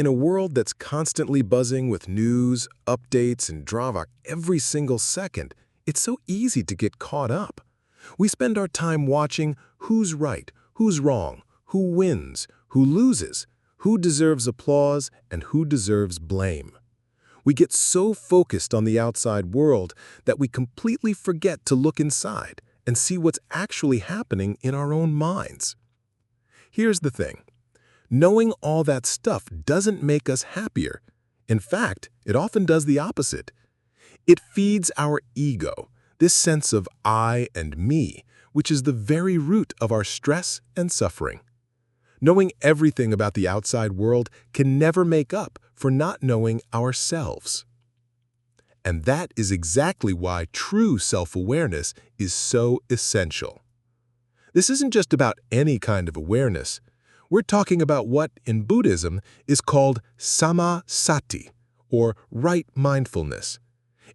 In a world that's constantly buzzing with news, updates, and drama every single second, it's so easy to get caught up. We spend our time watching who's right, who's wrong, who wins, who loses, who deserves applause, and who deserves blame. We get so focused on the outside world that we completely forget to look inside and see what's actually happening in our own minds. Here's the thing. Knowing all that stuff doesn't make us happier. In fact, it often does the opposite. It feeds our ego, this sense of I and me, which is the very root of our stress and suffering. Knowing everything about the outside world can never make up for not knowing ourselves. And that is exactly why true self-awareness is so essential. This isn't just about any kind of awareness. We're talking about what, in Buddhism, is called Samma Sati, or right mindfulness.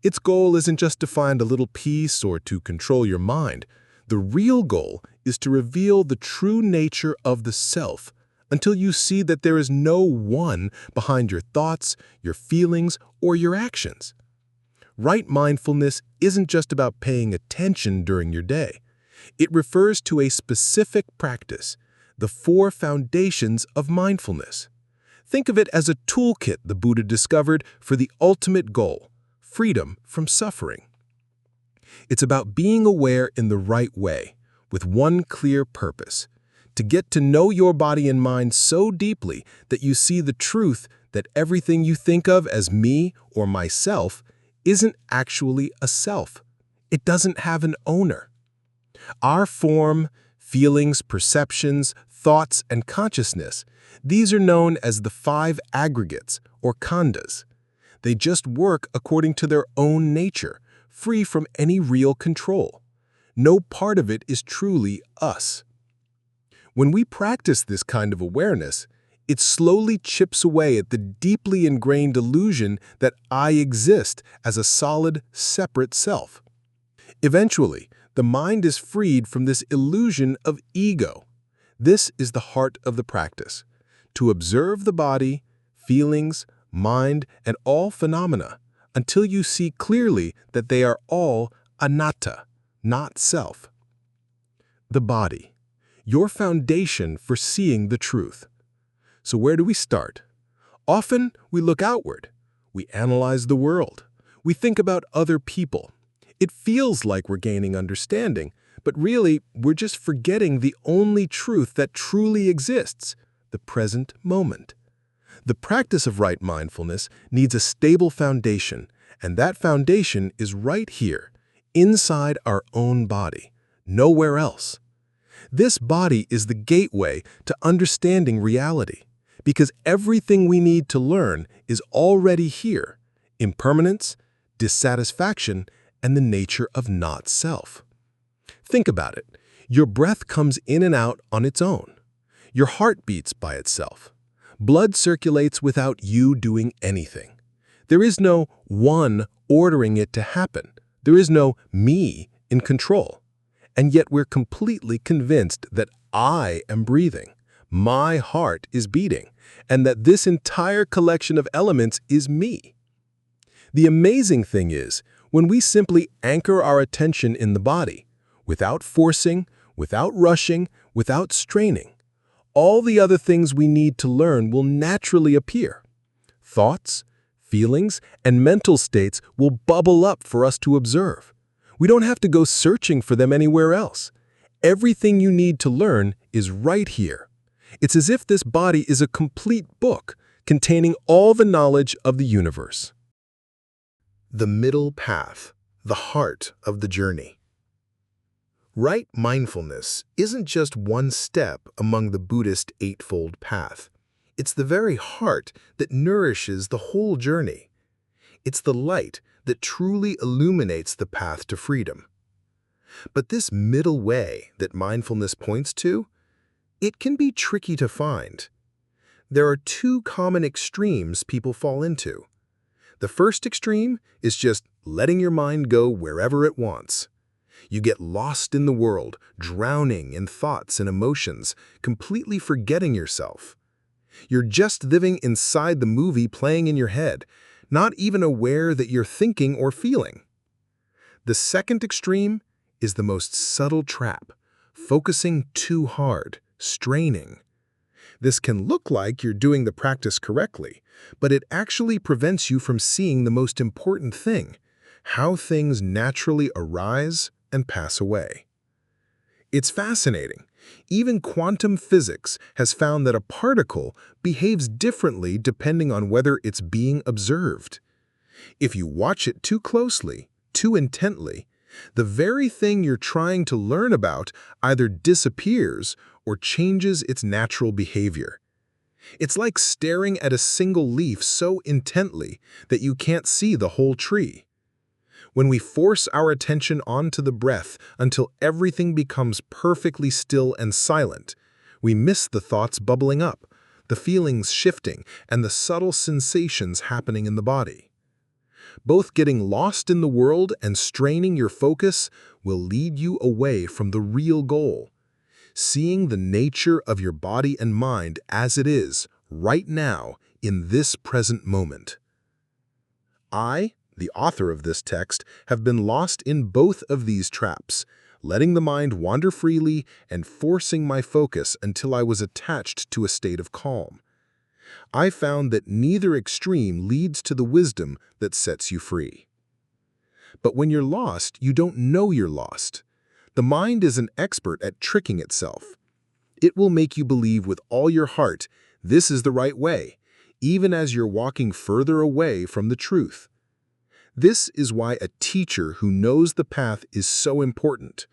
Its goal isn't just to find a little peace or to control your mind. The real goal is to reveal the true nature of the self until you see that there is no one behind your thoughts, your feelings, or your actions. Right mindfulness isn't just about paying attention during your day. It refers to a specific practice, the 4 foundations of mindfulness. Think of it as a toolkit the Buddha discovered for the ultimate goal, freedom from suffering. It's about being aware in the right way, with one clear purpose, to get to know your body and mind so deeply that you see the truth that everything you think of as me or myself isn't actually a self. It doesn't have an owner. Our form, feelings, perceptions, thoughts, and consciousness, these are known as the 5 aggregates, or khandhas. They just work according to their own nature, free from any real control. No part of it is truly us. When we practice this kind of awareness, it slowly chips away at the deeply ingrained illusion that I exist as a solid, separate self. Eventually, the mind is freed from this illusion of ego. This is the heart of the practice, to observe the body, feelings, mind, and all phenomena until you see clearly that they are all anatta, not self. The body, your foundation for seeing the truth. So where do we start? Often we look outward. We analyze the world. We think about other people. It feels like we're gaining understanding, but really we're just forgetting the only truth that truly exists, the present moment. The practice of right mindfulness needs a stable foundation, and that foundation is right here, inside our own body, nowhere else. This body is the gateway to understanding reality, because everything we need to learn is already here: impermanence, dissatisfaction, and the nature of not self. Think about it. Your breath comes in and out on its own. Your heart beats by itself. Blood circulates without you doing anything. There is no one ordering it to happen. There is no me in control. And yet we're completely convinced that I am breathing, my heart is beating, and that this entire collection of elements is me. The amazing thing is, when we simply anchor our attention in the body, without forcing, without rushing, without straining, all the other things we need to learn will naturally appear. Thoughts, feelings, and mental states will bubble up for us to observe. We don't have to go searching for them anywhere else. Everything you need to learn is right here. It's as if this body is a complete book containing all the knowledge of the universe. The middle path, the heart of the journey. Right mindfulness isn't just one step among the Buddhist Eightfold Path. It's the very heart that nourishes the whole journey. It's the light that truly illuminates the path to freedom. But this middle way that mindfulness points to, it can be tricky to find. There are 2 common extremes people fall into. The first extreme is just letting your mind go wherever it wants. You get lost in the world, drowning in thoughts and emotions, completely forgetting yourself. You're just living inside the movie playing in your head, not even aware that you're thinking or feeling. The second extreme is the most subtle trap, focusing too hard, straining. This can look like you're doing the practice correctly, but it actually prevents you from seeing the most important thing, how things naturally arise and pass away. It's fascinating. Even quantum physics has found that a particle behaves differently depending on whether it's being observed. If you watch it too closely, too intently, the very thing you're trying to learn about either disappears or changes its natural behavior. It's like staring at a single leaf so intently that you can't see the whole tree. When we force our attention onto the breath until everything becomes perfectly still and silent, we miss the thoughts bubbling up, the feelings shifting, and the subtle sensations happening in the body. Both getting lost in the world and straining your focus will lead you away from the real goal, seeing the nature of your body and mind as it is, right now, in this present moment. I, the author of this text, have been lost in both of these traps, letting the mind wander freely and forcing my focus until I was attached to a state of calm. I found that neither extreme leads to the wisdom that sets you free. But when you're lost, you don't know you're lost. The mind is an expert at tricking itself. It will make you believe with all your heart this is the right way, even as you're walking further away from the truth. This is why a teacher who knows the path is so important,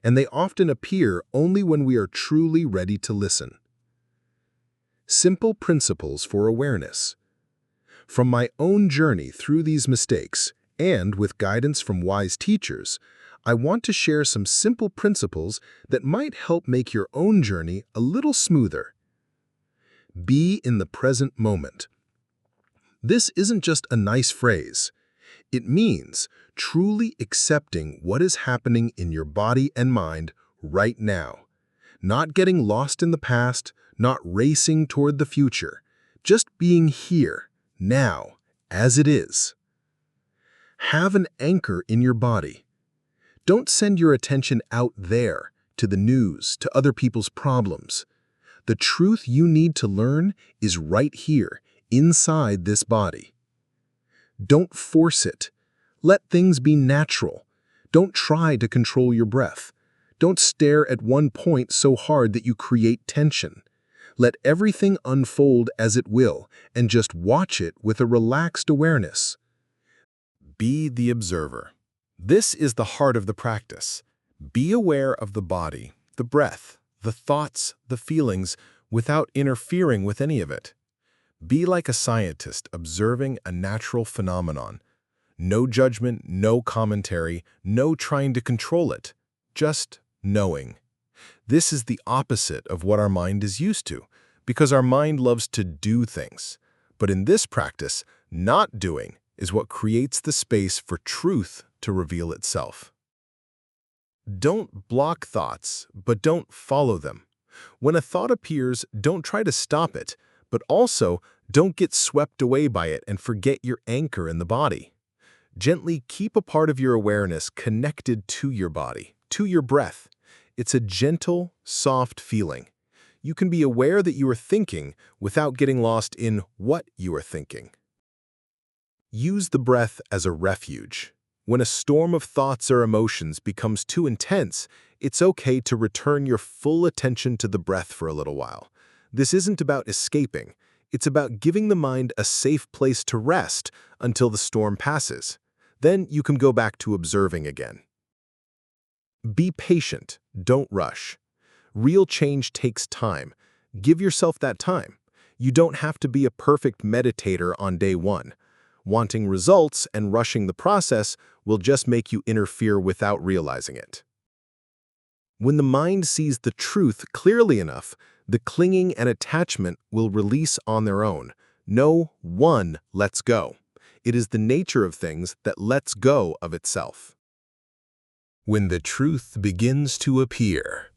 and they often appear only when we are truly ready to listen. Simple principles for awareness. From my own journey through these mistakes, and with guidance from wise teachers, I want to share some simple principles that might help make your own journey a little smoother. Be in the present moment. This isn't just a nice phrase. It means truly accepting what is happening in your body and mind right now. Not getting lost in the past, not racing toward the future, just being here, now, as it is. Have an anchor in your body. Don't send your attention out there, to the news, to other people's problems. The truth you need to learn is right here, inside this body. Don't force it. Let things be natural. Don't try to control your breath. Don't stare at one point so hard that you create tension. Let everything unfold as it will, and just watch it with a relaxed awareness. Be the observer. This is the heart of the practice. Be aware of the body, the breath, the thoughts, the feelings, without interfering with any of it. Be like a scientist observing a natural phenomenon. No judgment, no commentary, no trying to control it. Just knowing. This is the opposite of what our mind is used to, because our mind loves to do things. But in this practice, not doing is what creates the space for truth to reveal itself. Don't block thoughts, but don't follow them. When a thought appears, don't try to stop it, but also don't get swept away by it and forget your anchor in the body. Gently keep a part of your awareness connected to your body, to your breath. It's a gentle, soft feeling. You can be aware that you are thinking without getting lost in what you are thinking. Use the breath as a refuge. When a storm of thoughts or emotions becomes too intense, it's okay to return your full attention to the breath for a little while. This isn't about escaping. It's about giving the mind a safe place to rest until the storm passes. Then you can go back to observing again. Be patient, don't rush. Real change takes time. Give yourself that time. You don't have to be a perfect meditator on day one. Wanting results and rushing the process will just make you interfere without realizing it. When the mind sees the truth clearly enough, the clinging and attachment will release on their own. No one lets go. It is the nature of things that lets go of itself. When the truth begins to appear.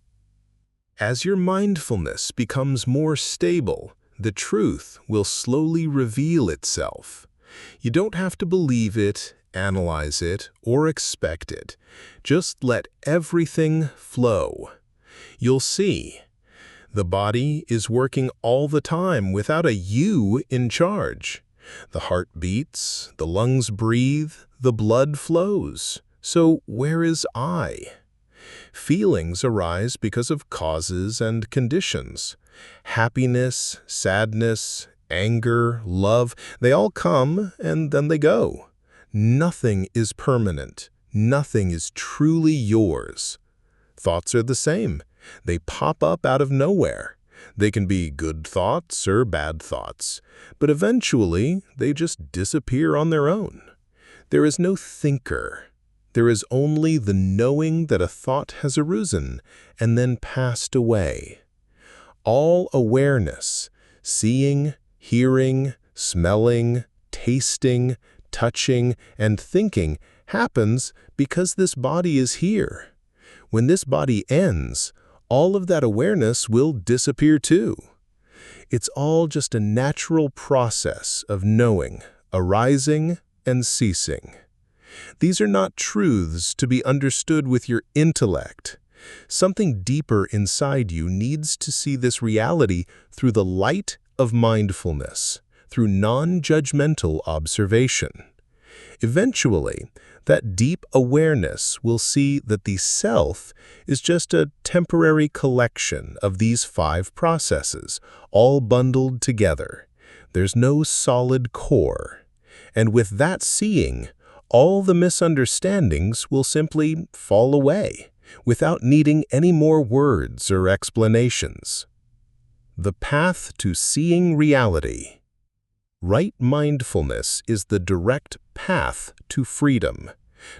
As your mindfulness becomes more stable, the truth will slowly reveal itself. You don't have to believe it, analyze it, or expect it. Just let everything flow. You'll see. The body is working all the time without a you in charge. The heart beats, the lungs breathe, the blood flows. So where is I? Feelings arise because of causes and conditions. Happiness, sadness, anger, love, they all come and then they go. Nothing is permanent. Nothing is truly yours. Thoughts are the same. They pop up out of nowhere. They can be good thoughts or bad thoughts, but eventually they just disappear on their own. There is no thinker. There is only the knowing that a thought has arisen and then passed away. All awareness, seeing, hearing, smelling, tasting, touching, and thinking happens because this body is here. When this body ends, all of that awareness will disappear too. It's all just a natural process of knowing, arising and ceasing. These are not truths to be understood with your intellect. Something deeper inside you needs to see this reality through the light of mindfulness, through non-judgmental observation. Eventually, that deep awareness will see that the self is just a temporary collection of these 5 processes, all bundled together. There's no solid core. And with that seeing, all the misunderstandings will simply fall away, without needing any more words or explanations. The path to seeing reality. Right mindfulness is the direct path to freedom,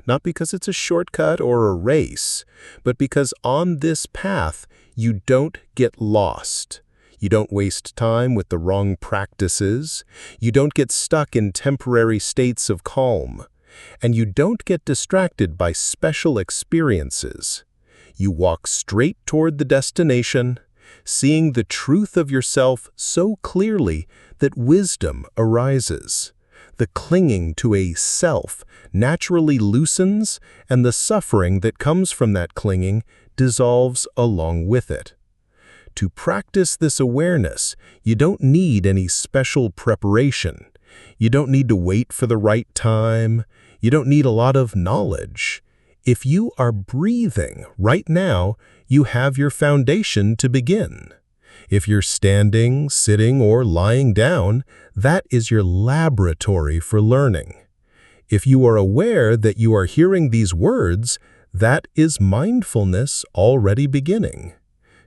not because it's a shortcut or a race, but because on this path you don't get lost. You don't waste time with the wrong practices, you don't get stuck in temporary states of calm, and you don't get distracted by special experiences. You walk straight toward the destination, seeing the truth of yourself so clearly that wisdom arises. The clinging to a self naturally loosens, and the suffering that comes from that clinging dissolves along with it. To practice this awareness, you don't need any special preparation. You don't need to wait for the right time. You don't need a lot of knowledge. If you are breathing right now, you have your foundation to begin. If you're standing, sitting, or lying down, that is your laboratory for learning. If you are aware that you are hearing these words, that is mindfulness already beginning.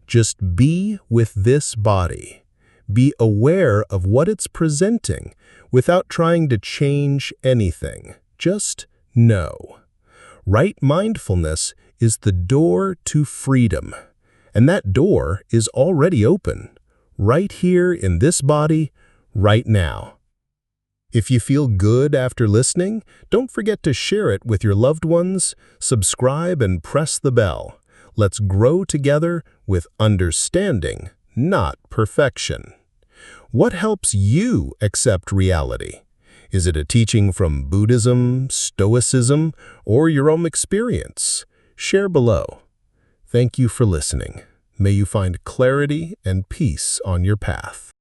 Just be with this body. Be aware of what it's presenting without trying to change anything. Just know. Right mindfulness is the door to freedom. And that door is already open, right here in this body, right now. If you feel good after listening, don't forget to share it with your loved ones, subscribe and press the bell. Let's grow together with understanding, not perfection. What helps you accept reality? Is it a teaching from Buddhism, Stoicism, or your own experience? Share below. Thank you for listening. May you find clarity and peace on your path.